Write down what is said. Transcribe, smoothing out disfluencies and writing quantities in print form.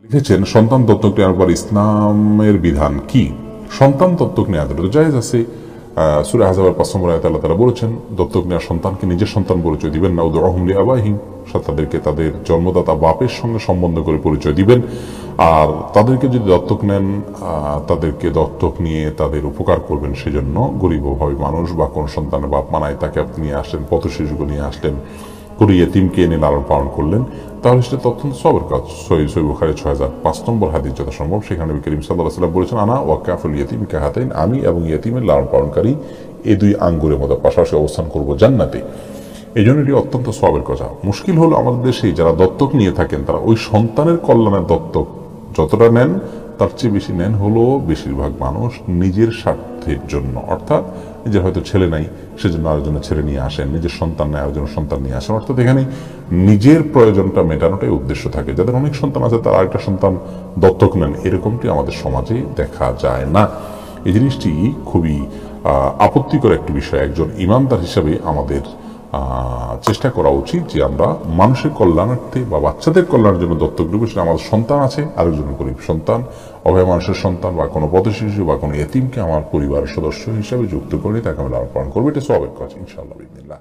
লিখেছেন, সন্তান দত্তক নেওয়ার পর ইসলামের বিধান কি? সন্তান দত্তক নেওয়া তো জায়েজ আছে। সূরা আহজাবের ৫ নম্বর আয়াতে আল্লাহ তাআলা বলেছেন, দত্তক নেওয়া সন্তানকে নিজের সন্তান পরিচয় দিবেন না, উদউহুম লিআবাইহিম, তাদেরকে তাদের জন্মদাতা বাপের সঙ্গে সম্বন্ধ করে পরিচয় দিবেন। আর তাদেরকে যদি দত্তক নেন, তাদেরকে দত্তক নিয়ে তাদের উপকার করবেন, সেজন্য গরিব অভাবী মানুষ বা কোন সন্তানের বাপ মানায় তাকে আপনি নিয়ে আসলেন, পথ শিশুকে নিয়ে আসলেন, করে ইয়েতিমকে এনে লালন পালন করলেন, তাহলে সেটা অত্যন্ত সবের কাজ। সহিহ বুখারী ৬০০৫ নম্বর হাদিস যথা সম্ভব, সেখানে নবী করিম সাল্লাল্লাহু আলাইহি ওয়াসাল্লাম বলেছেন, আনা ওয়াকাফুল ইয়েতিম কাহাতাইন, আমি এবং ইয়েতিমের লালন পালনকারী এই দুই আঙ্গুরের মতো পাশাপাশি অবস্থান করব জান্নাতে। এই জন্য এটি অত্যন্ত সবের কথা। মুশকিল হলো আমাদের দেশে যারা দত্তক নিয়ে থাকেন, তারা ওই সন্তানের কল্যাণের দত্তক যতটা নেন তার চেয়ে বেশি নেন হলো বেশিরভাগ মানুষ নিজের স্বার্থের জন্য। অর্থাৎ নিজের হয়তো ছেলে নাই, সেজন্য আরেকজনের ছেলে নিয়ে আসেন, নিজের সন্তান নেই আরেকজনের সন্তান নিয়ে আসেন। অর্থাৎ এখানে নিজের প্রয়োজনটা মেটানোটাই উদ্দেশ্য থাকে। যাদের অনেক সন্তান আছে তারা আরেকটা সন্তান দত্তক নেন, এরকমটি আমাদের সমাজে দেখা যায় না। এই জিনিসটি খুবই আপত্তিকর একটি বিষয়। একজন ইমানদার হিসাবে আমাদের চেষ্টা করা উচিত যে আমরা মানুষের কল্যাণার্থে বা বাচ্চাদের কল্যাণের জন্য দত্তক নেব। সেটা আমাদের সন্তান আছে, আরেকজনের গরিব সন্তান, অভাবী মানুষের সন্তান বা কোনো পথ শিশু বা কোনো এতিমকে আমার পরিবারের সদস্য হিসাবে যুক্ত করে তাকে আমি লালন পালন করবো। এটা সবের কাজ ইনশাআল্লাহ বিদিনিল্লাহ।